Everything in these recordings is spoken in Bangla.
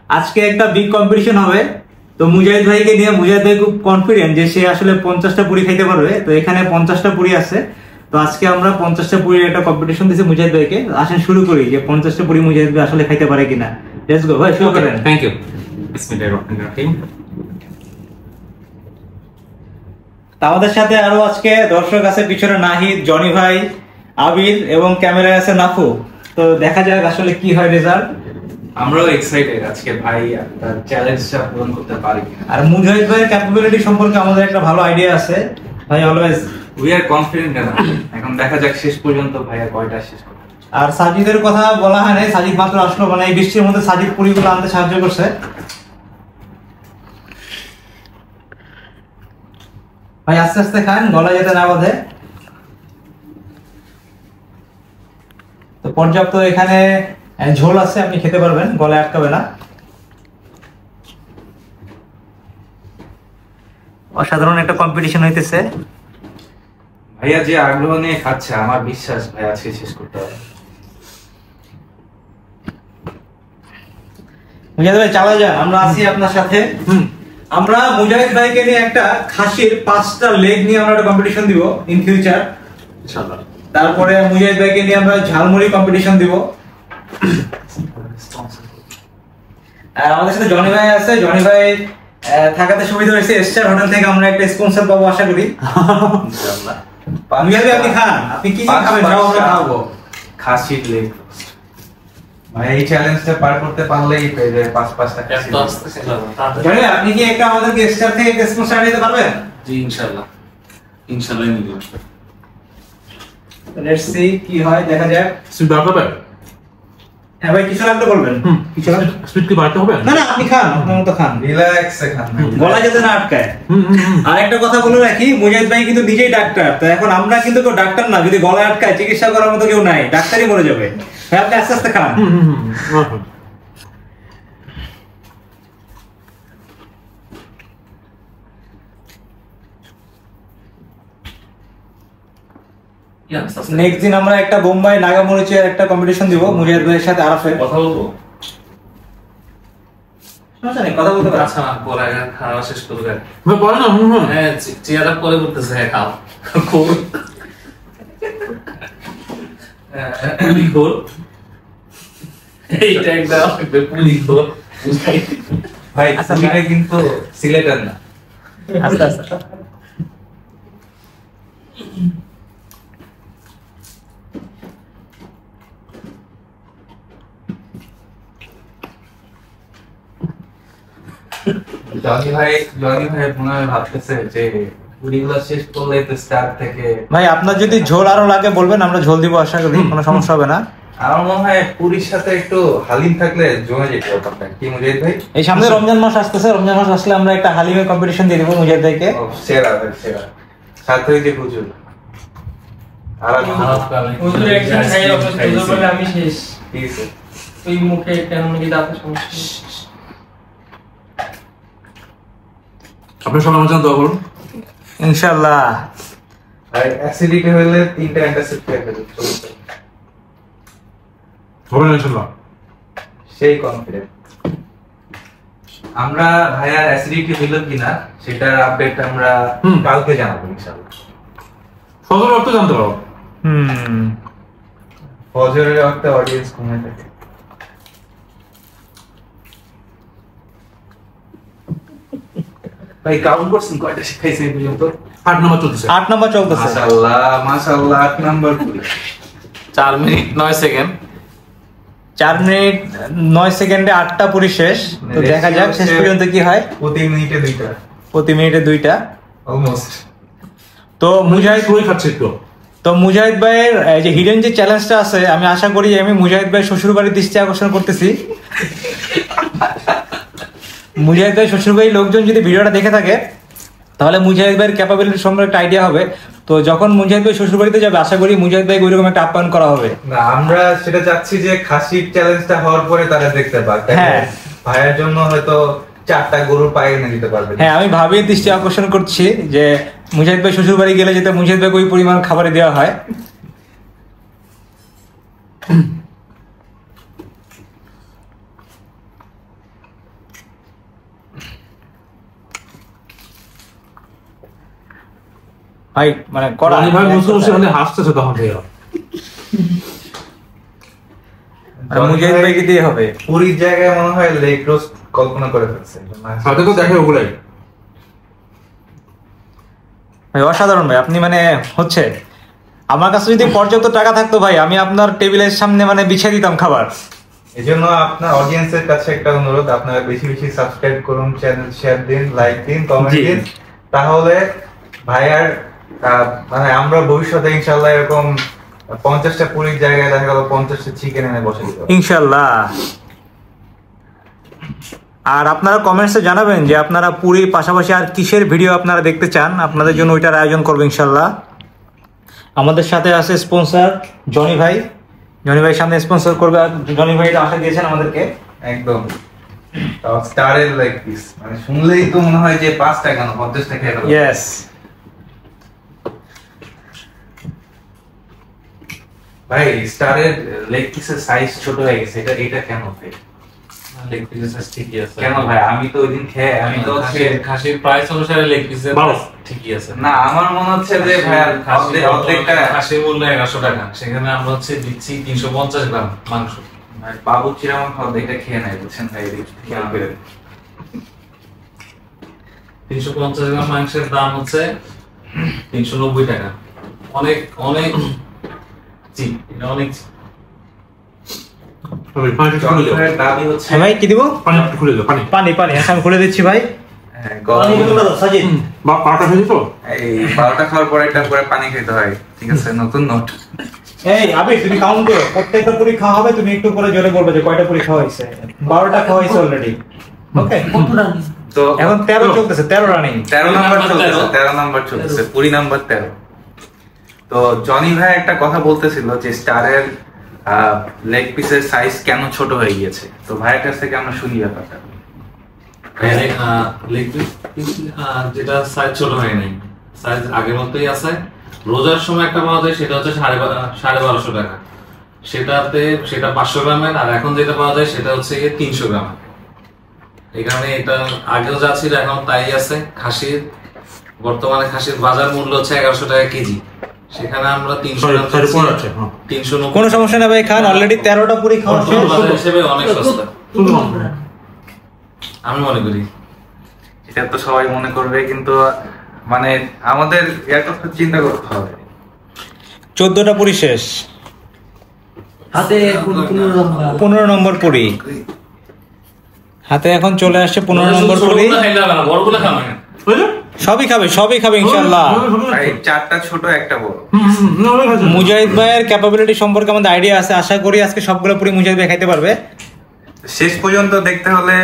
আজকে একটা বিগ কম্পিটিশন হবে। তো মুজাহিদ ভাইকে নিয়ে, মুজাহিদ ভাই খুব কনফিডেন্ট যে সে আসলে 50টা পুরি খাইতে পারবে। তো এখানে 50টা পুরি আছে। তো আজকে আমরা 50টা পুরির একটা কম্পিটিশন দিয়েছি মুজাহিদ ভাইকে। আসেন শুরু করি যে 50টা পুরি মুজাহিদ ভাই আসলে খাইতে পারে কিনা। লেটস গো ভাই, শুরু করেন। Thank you. বিসমিল্লাহির রহমানির রহিম। আমাদের সাথে আরো আজকে দর্শক আছে, পিছনে নাহিদ, জনি ভাই, আবির এবং ক্যামেরায় আছে নাফু। তো দেখা যাক আসলে কি হয় রেজাল্ট। আমরাও এক্সাইটেড আজকে ভাই তার চ্যালেঞ্জটা পূরণ করতে পারি কিনা। আর মুজাহিদ ভাইয়ের ক্যাপাবিলিটি সম্পর্কে আমাদের একটা ভালো আইডিয়া আছে ভাই, always we are confident enough. এখন দেখা যাক শেষ পর্যন্ত ভাইয়া কয়টা শেষ করে। আর সাজিদের কথা বলা হয় নাই, সাজিদ মাত্র আসলো, মানে এই বৃষ্টির মধ্যে সাজিদ পুরিগুলো আনতে সাহায্য করছে। ভাই আস্তে আস্তে খান, গলায় যেতে না বাঁধে। তো পর্যাপ্ত এখানে ঝোল আছে, আপনি খেতে পারবেন, গলায় আটকাবে না। অসাধারণ একটা কম্পিটিশন হইতেছে। ভাইয়া যে আগ্রহ নিয়ে খাচ্ছে, আমার বিশ্বাস ভাই আজকে শেষ করতে হবে। মুজাহিদ ভাই চালা যান, আমরা আছি আপনার সাথে। আমরা মুজাহিদ ভাইকে নিয়ে একটা খাসির 5টা লেগ নিয়ে আমরা একটা কম্পিটিশন দিব ইন ফিউচার ইনশাআল্লাহ। তারপরে মুজাহিদ ভাইকে নিয়ে আমরা ঝালমুড়ি কম্পিটিশন দিব। আর আমাদের সাথে জনি ভাই আছে। জনি ভাই থাকাতে সুবিধা হয়েছে, স্টার হোটেল থেকে আমরা একটা স্পন্সর পাবো আশা করি ইনশাআল্লাহ। মুজাহিদ ভাই আপনি খান, আপনি কি খাবেন সব আমরা খাবো। খাসির লেগ ভাই এই চ্যালেঞ্জটা পার করতে পারলেই পেয়ে যায় 5-5টা খাসি। জনি ভাই আপনি কি একটা আমাদেরকে স্টার থেকে একটা স্পন্সর দিতে পারবেন? জি ইনশাআল্লাহ, ইনশাআল্লাহ নিব। লেটস সি কি হয়, দেখা যাক। সুইট বাড়তে হবে? হ্যাঁ ভাই, কিছু লাগলে বলবেন। কিছু সুইট কি বাড়তে হবে? না না, আপনি খান, আপনার মতো খান, রিল্যাক্সে খান, গলা যাতে না আটকায়। আর একটা কথা বলে রাখি, মুজাহিদ ভাই কিন্তু নিজেই ডাক্তার। তো এখন আমরা কিন্তু কেউ ডাক্তার না, যদি গলা আটকায় চিকিৎসা করার মতো কেউ নাই, ডাক্তারই মরে যাবে। ভাই আপনি আস্তে আস্তে খান। নেক্সট দিন আমরা একটা বোম্বাই নাগামরিচের একটা কম্পিটিশন দিব মুজাহিদ ভাইয়ের সাথে আরাফে। কথা বলবো? সমস্যা নেই, কথা বলতে পারেন। আচ্ছা না, পরে আগে খাওয়া শেষ করবে। ভাই পরে না, হ্যাঁ চেয়ার আপ পরে করতেছে। হ্যাঁ খাও খুব পুলি খোর, এইটা একটা পুলি খোর ভাই। পুলিটা কিন্তু সিলেটের না। আস্তে আস্তে জনি ভাই মনে হয় ভাবতেছে যে পুরিগুলো শেষ করলে তো স্টার থেকে। ভাই আপনার যদি ঝোল আরো লাগে বলবেন, আমরা ঝোল দিব, আশা করি কোনো সমস্যা হবে না। আমার মনে হয় পুরির সাথে একটু হালিম থাকলে জমে যেত ব্যাপারটা, কি মুজাহিদ ভাই? এই সামনে রমজান মাস আসতেছে, রমজান মাস আসলে আমরা একটা হালিমের কম্পিটিশন দিয়ে দেবো মুজাহিদ ভাইকে। সেরা ভাই, সেরা। সাথে ওই যে হুজুর আর হুজুর একজন খাই হুজুর বলে আমি শেষ। ঠিক আছে, ওই মুখে কেন কি দাঁতের সমস্যা? আপনার সবার জন্য দোয়া করুন ইনশাআল্লাহ। আর অ্যাসিডিটি হলে 3টা অ্যান্টাসিড খেয়ে ফেলবে, হবে না ইনশাআল্লাহ। সেই কনফিডেন্ট। আমরা ভাইয়ার অ্যাসিডিটি হইল কিনা সেটার আপডেট আমরা কালকে জানাবো ইনশাআল্লাহ। ফজর ওয়াক্তে জানতে পারো। ফজরের ওয়াক্তে অডিয়েন্স কমে থাকে। ভাই কাউন্ট করছেন কয়টা শিখাইছে এই পর্যন্ত? 8 নম্বর চলতেছে। 8 নম্বর চলতেছে। মাশাআল্লাহ মাশাআল্লাহ, 8 number Puri. 4 minute 9 second. 4 minute 9 সেকেন্ডে 8টা পুরি শেষ। তো দেখা যাক শেষ পর্যন্ত কি হয়। প্রতি মিনিটে 2টা, প্রতি মিনিটে 2টা অলমোস্ট। তো মুজাহিদ পুরি খাচ্ছে একটু। তো মুজাহিদ ভাইয়ের যে হিডেন যে চ্যালেঞ্জটা আছে, আমি আশা করি আমি মুজাহিদ ভাই শ্বশুর বাড়ির দৃষ্টি আকর্ষণ করতেছি। মুজাহিদ ভাই শ্বশুর বাড়ির লোকজন যদি ভিডিওটা দেখে থাকে, তাহলে মুজাহিদ ভাইয়ের ক্যাপাবিলিটি সম্পর্কে একটা আইডিয়া হবে। তো যখন মুজাহিদ ভাই শ্বশুর বাড়িতে যাবে, আশা করি মুজাহিদ ভাই ওইরকম একটা আপ্যায়ন করা হবে। না, আমরা সেটা চাচ্ছি যে খাসির চ্যালেঞ্জটা হওয়ার পরে তারা দেখতে পাক। হ্যাঁ, ভাইয়ের জন্য হয়তো 4টা গরুর পায়ে এনে দিতে পারবে। হ্যাঁ, আমি ভাবিয়ে দৃষ্টি আকর্ষণ করছি যে মুজাহিদ ভাই শ্বশুর বাড়ি গেলে যাতে মুজাহিদ ভাইকে ওই পরিমাণ খাবারে দেওয়া হয়। ভাই মানে করা জনি ভাই বসে বসে মানে হাসতেছে তখন থেকে। আর মুজাহিদ ভাইকে দিয়ে হবে। পুরীর জায়গায় মনে হয় লেগ রোস্ট কল্পনা করে ফেলছে। সাথে তো দেখে ওগুলাই। ভাই অসাধারণ ভাই, আপনি মানে হচ্ছে আমার কাছে যদি পর্যাপ্ত টাকা থাকতো ভাই আমি আপনার টেবিলের সামনে মানে বিছিয়ে দিতাম খাবার। এই জন্য আপনার অডিয়েন্সের কাছে একটা অনুরোধ, আপনারা বেশি বেশি সাবস্ক্রাইব করুন, চ্যানেল শেয়ার দিন, লাইক দিন, কমেন্ট জি। দিন। তাহলে ভাইয়ার মানে আমরা ভবিষ্যতে ইনশাল্লাহ এরকম 50টা পুরীর জায়গায় দেখা গেল 50টা চিকেন এনে বসে দিতে পারবো। ইনশাল্লাহ। আর আপনারা কমেন্টসে জানাবেন যে আপনারা পুরীর পাশাপাশি আর কিসের ভিডিও আপনারা দেখতে চান, আপনাদের জন্য ওইটার আয়োজন করবো ইনশাল্লাহ। আমাদের সাথে আছে স্পন্সর জনি ভাই, জনি ভাই সামনে স্পন্সর করবে, আর জনি ভাই আশা দিয়েছেন আমাদেরকে। একদম স্টারের লাইক পিস, মানে শুনলেই তো মনে হয় যে 5 টাকা না 50 টাকা এলো। ইয়েস। ভাই স্টারের লেগ পিসের সাইজ ছোট হয়ে গেছে, এটা কেন ভাই? লেগ পিসের সাইজ ঠিকই আছে। কেন ভাই? আমি তো ওইদিন খেয়ে আমি তো খাসির প্রাইস অনুসারে লেগ পিসের বারো। ঠিকই আছে। না, আমার মনে হচ্ছে যে ভাই অর্ধেকটা খাসির মূল্য 1100 টাকা, সেখানে আমরা হচ্ছে দিচ্ছি 350 গ্রাম মাংস। বাবুর্চির আমার অর্ধেকটা খেয়ে নেয়, বুঝছেন ভাই? খেয়াল করে 350 গ্রাম মাংসের দাম হচ্ছে 390 টাকা। অনেক অনেক চিপ, এটা অনেক cheap। পানি একটু খুলে দাও। জনগণের দাবি হচ্ছে হ্যাঁ ভাই কি দিব? পানি একটু খুলে দাও, পানি। পানি পানি আচ্ছা আমি খুলে দিচ্ছি ভাই। গরম সাজিদ বা পাটা খেয়ে তো? এই 12টা খাওয়ার পরে একটা করে পানি খেতে হয়, ঠিক আছে? নতুন নোট। এই আবির তুমি কাউন্ট করো, প্রত্যেকটা পুরি খাওয়া হবে, তুমি একটু করে জোরে বলবে যে কয়টা পুরি খাওয়া হয়েছে। 12টা খাওয়া হয়েছে অলরেডি। ওকে তো এখন 13 চলতেছে, 13 রানিং। 13 নাম্বার চলতেছে, 13 নাম্বার চলতেছে, পুরি নাম্বার 13। তো জনি ভাই একটা কথা বলতেছিল যে স্টারের লেগ পিসের সাইজ কেন ছোট হয়ে গিয়েছে। তো ভাইয়ের কাছ থেকে আমরা শুনি ব্যাপারটা। লেগ পিস যেটা সাইজ ছোট হয় নাই, সাইজ আগের মতোই আছে। রোজার সময় একটা পাওয়া যায়, সেটা হচ্ছে 1250 টাকা, সেটা 500 গ্রামের। আর এখন যেটা পাওয়া যায় সেটা হচ্ছে 300 গ্রাম। এখানে এটা আগেও যা ছিল এখন তাই আছে। বর্তমানে খাসির বাজার মূল্য হচ্ছে 1100 টাকা কেজি, সেখানে আমরা 300 গ্রাম সরি পড়ে আছে। হ্যাঁ। 390 কোনো সমস্যা না ভাই, খান। অলরেডি 13টা পুরি খাওয়া শেষ। বাজার হিসেবে অনেক সস্তা আমি মনে করি। এটা তো সবাই মনে করবে, কিন্তু মানে আমাদের এর কথা চিন্তা করতে হবে। 14টা পুরি শেষ, হাতে 15 নম্বর পুরি হাতে এখন চলে আসছে। 15 নম্বর পুরি বড়গুলো খাওয়া না। সবই খাবে ইনশাআল্লাহ। ভাই 4টা ছোট একটা বড়। মুজাহিদ ভাইয়ের ক্যাপাবিলিটি সম্পর্কে আমাদের আইডিয়া আছে, আশা করি আজকে সবগুলো পুরি মুজাহিদ ভাই খাইতে পারবে। শেষ পর্যন্ত দেখতে হলে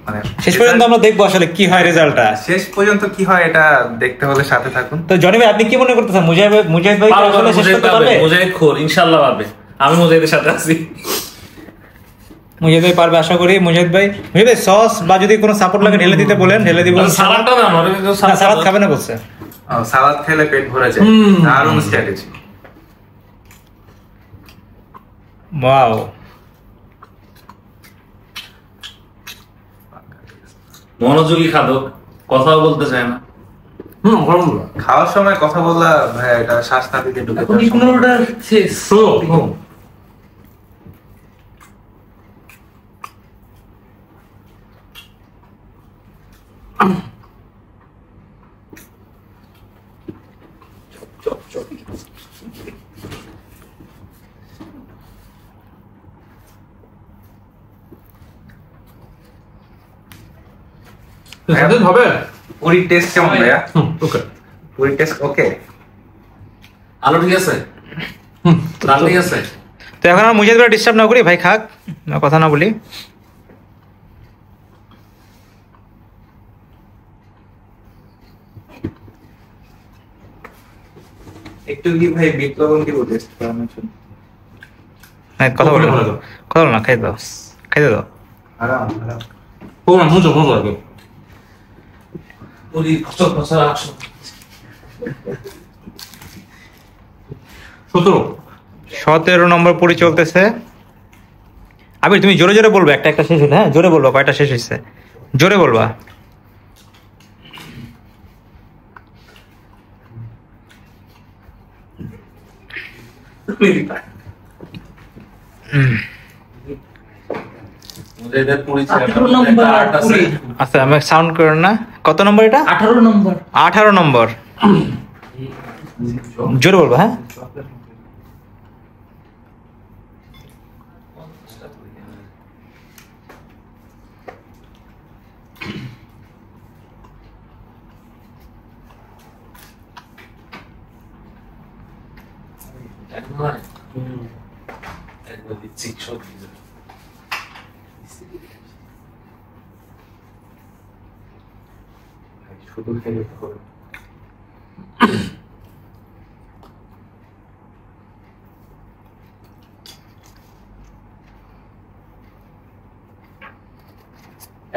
মানে শেষ পর্যন্ত আমরা দেখবো আসলে কি হয় রেজাল্টটা। শেষ পর্যন্ত কি হয় এটা দেখতে হলে সাথে থাকুন। তো জনি ভাই আপনি কি মনে করতেছেন, মুজাহিদ ভাই কি আসলে শেষ করতে পারবে? মুজাহিদ খোর ইনশাআল্লাহ পারবে, আমি মুজাহিদের সাথে আছি। মুজাহিদ ভাই পারবে আশা করি। মুজাহিদ ভাই সস বা যদি কোনো সাপোর্ট লাগে ঢেলে দিতে বলেন, ঢেলে দিব। সালাদটা না, সালাদ খাবে না বলছে। সালাদ খেলে পেট ভরে যায়, দারুণ স্ট্র্যাটেজি। ওয়াও, মনোযোগী খাদক, কথাও বলতে চায় না। খাওয়ার সময় কথা বললা ভাই, এটা শ্বাস না দিকে ঢুকে যাওয়ার সম্ভাবনা। 15টা শেষ। হবে পুরীর টেস্ট কেমন ভাইয়া? ওকে। পুরীর টেস্ট ওকে? আলো ঠিক আছে, ডাল ঠিক আছে। তো এখন আর মুজাহিদ ভাই ডিস্টার্ব না করি, ভাই খাক, কথা না বলি। একটু কি ভাই বিপ্লবন কি টেস্ট করানোর জন্য? কথা বলো না, খাইতে দাও। আরাম মুcho লাগে। পুরি খচর খচর আসো। 17 নম্বর পুরি চলতেছে। আবির তুমি জোরে জোরে বলবে, একটা শেষ হলো। হ্যাঁ জোরে বলবা, কয়টা শেষ হয়েছে জোরে বলবা। মুজাহিদের পুরি ছিল 18 নম্বর পুরি। আচ্ছা আমি সাউন্ড করেন না, কত নম্বর এটা? 18 নম্বর। 18 নম্বর। জোরে বলবো, হ্যাঁ। একবার দিচ্ছি সত্যি শুধু খেলে হবে।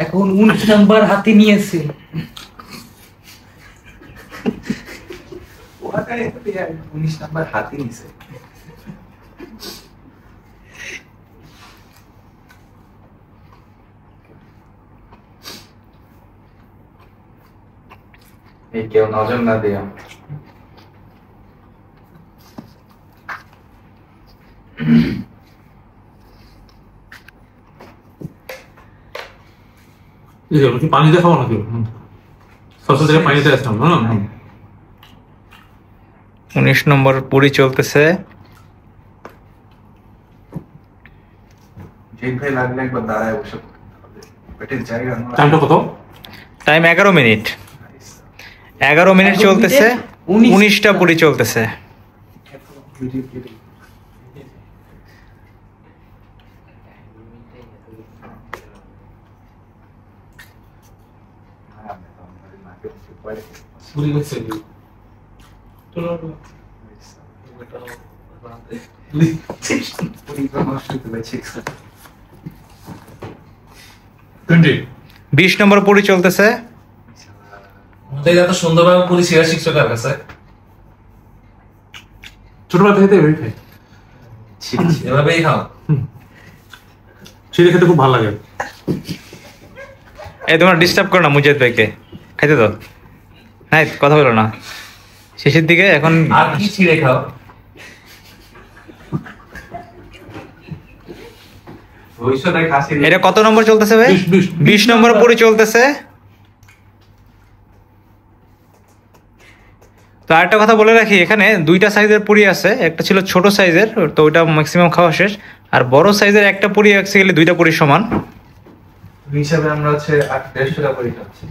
এখন 19 নম্বর হাতে নিয়েছে। ওখানে 19 নাম্বার হাতে নিছে। এই কেউ নজর না দিও। এই যে কি পানি দেখাবো নাকি? সসের থেকে পানিতে আসলাম না। 19 নম্বর পুরি চলতেছে। জিন ভাই লাগলে একবার দাঁড়ায় বসে পেটের জায়গা না। টাইমটা কত? Time 11 minute. 11 মিনিট চলতেছে, 19টা পুরি চলতেছে। পুরি হচ্ছে টোয়েন্টি 20 নম্বর পুরি চলতেছে। মুজাহিদ এত সুন্দরভাবে পুরি শিরা শিখছো কার কাছে? ছোটবেলা থেকে এভাবেই খাই। এভাবেই খাও? চিড়ে খেতে খুব ভালো লাগে। এই তোমরা ডিস্টার্ব করো না মুজাহিদ ভাইকে, খাইতে দাও। নাই কথা বলো না, শেষের দিকে এখন। আর কি ছিঁড়ে খাও? এটা কত নম্বর চলতেছে ভাই? 20 নম্বর পুরি চলতেছে। তো আরেকটা কথা বলে রাখি, এখানে দুইটা সাইজের পুরি আছে, একটা ছিল ছোট সাইজের, তো ওইটা ম্যাক্সিমাম খাওয়া শেষ। আর বড় সাইজের একটা পুরি অ্যাকচুয়ালি দুইটা পুরি সমান হিসাবে আমরা হচ্ছে 150 টাকা করে খাচ্ছি।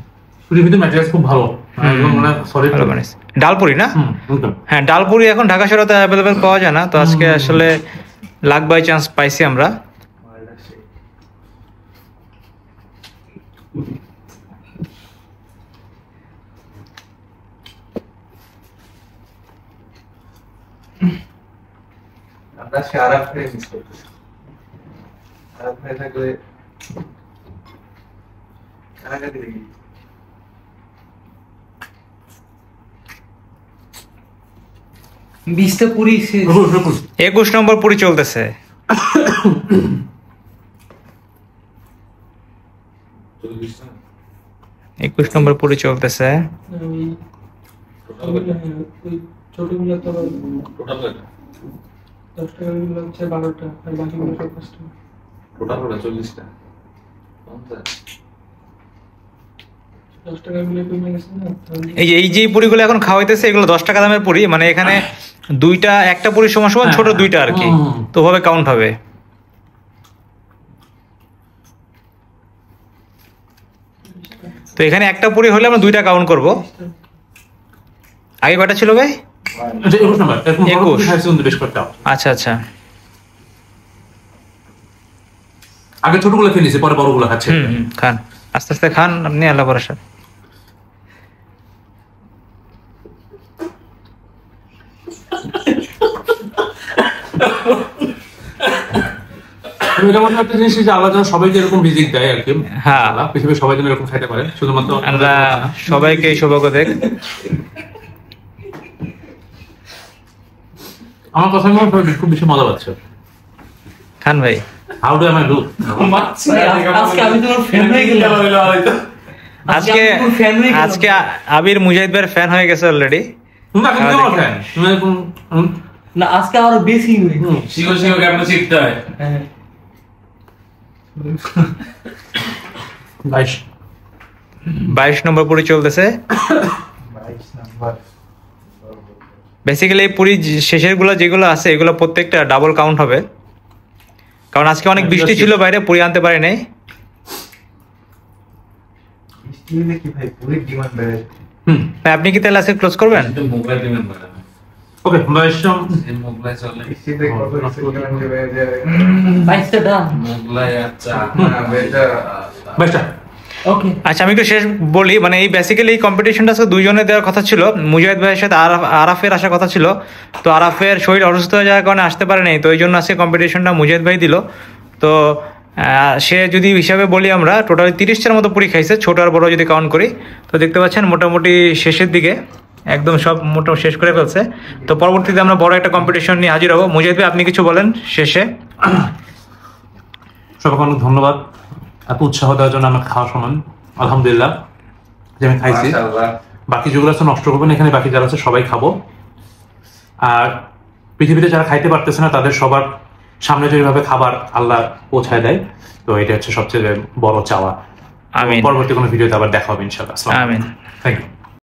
পুরির ভিতরে ম্যাটেরিয়ালস খুব ভালো, একদম মানে সলিড। ভালো বানিয়েছে। ডালপুরি না? একদম। হ্যাঁ, ডালপুরি এখন ঢাকা শহরে অ্যাভেলেবেল পাওয়া যায় না, তো আজকে আসলে লাক বাই চান্স পাইছি আমরা। আমরা আজকে আরাফ ভাই মিস করতেছি। আরাফ ভাই থাকলে কারাগারি দেখি। 20টা পুরি শেষ। 21 নম্বর পুরি চলতেছে। 21 নম্বর পুরি চলতেছে। ছোটগুলো তো টোটাল 10 টাকা গুলো হচ্ছে 12টা, আর বাকিগুলো সব 5 টাকা। টোটাল 40টা 10 টাকা গুলো কমে গেছে না? এই যে পুরিগুলো এখন খাওয়াইতেছে এগুলো 10 টাকা দামের পুরি, মানে এখানে দুইটা, একটা পুরি সমান সমান ছোট দুইটা আর কি, তো ওভাবে কাউন্ট হবে। তো এখানে একটা পুরি হলে আমরা দুইটা কাউন্ট করব। আগে কয়টা ছিল ভাই? এটা 21 নাম্বার। এরকম বড় 21 পুরি খাইছি কিন্তু বেশ কয়েকটা। আচ্ছা আচ্ছা। আগে ছোটগুলো খেয়ে নিয়েছি, পরে বড়গুলো খাচ্ছে। খান, আস্তে আস্তে খান আপনি, আল্লাহ ভরসা। এটা মনে হয় একটা জিনিস যে আল্লাহ যেন সবাইকে এরকম রিজিক দেয় আর কি। হ্যাঁ। আল্লাহ পৃথিবীর সবাই যেন এরকম খাইতে পারে, শুধুমাত্র আল্লাহ সবাইকে এই সৌভাগ্য দেখ। আমার কথা মনে হয় খুব বেশি মজা পাচ্ছে। খান ভাই। How do I do? আজকে আমি তোমার ফ্যান হয়ে গেলাম। আজকে আবির মুজাহিদ ভাইয়ের ফ্যান হয়ে গেছে অলরেডি। তুমি এখন কেমন ফ্যান? তুমি এখন না আজকে আরো বেশি হয়েছে। শিখো শিখো কেমন শিখতে হয়। হ্যাঁ 22 নম্বর পুরি চলতেছে। বেসিক্যালি পুরি শেষের গুলো যেগুলো আছে এগুলো প্রত্যেকটা ডাবল কাউন্ট হবে, কারণ আজকে অনেক বৃষ্টি ছিল বাইরে, পুরি আনতে পারি নাই। ভাই আপনি কি তাহলে আজকে ক্লোজ করবেন? মোবাইল দিবেন ম্যাডাম। ওকে 22 মোবাইল চলে। 22টা দাম। মোবাইল আচ্ছা। 22টা। ওকে আচ্ছা আমি একটু শেষ বলি, মানে এই বেসিক্যালি এই কম্পিটিশনটা আজকে দুইজনের দেওয়ার কথা ছিল। মুজাহিদ ভাইয়ের সাথে আরাফের আসার কথা ছিল, তো আরাফের শরীর অসুস্থ হয়ে যাওয়ার কারণে আসতে পারে নাই, তো এই জন্য আজকে কম্পিটিশনটা মুজাহিদ ভাই দিল। তো সে যদি হিসাবে বলি আমরা টোটালি 30টার মতো পুরি খাইছে, ছোট আর বড় যদি কাউন্ট করি। তো দেখতে পাচ্ছেন মোটামুটি শেষের দিকে একদম সব মোটামুটি শেষ করে ফেলছে। তো পরবর্তীতে আমরা বড় একটা কম্পিটিশন নিয়ে হাজির হবো। মুজাহিদ ভাই আপনি কিছু বলেন শেষে। সবাইকে অনেক ধন্যবাদ এত উৎসাহ দেওয়ার জন্য। আমার খাওয়া সমান আলহামদুলিল্লাহ যে আমি খাইছি। মাশাআল্লাহ। বাকি যেগুলো আছে নষ্ট করবেন, এখানে বাকি যারা আছে সবাই খাবো। আর পৃথিবীতে যারা খাইতে পারতেছে না তাদের সবার সামনে যেভাবে খাবার আল্লাহ পৌঁছায় দেয়, তো এটা হচ্ছে সবচেয়ে বড় চাওয়া। আমিন। পরবর্তী কোনো ভিডিওতে আবার দেখা হবে ইনশাআল্লাহ। আমিন। Thank you.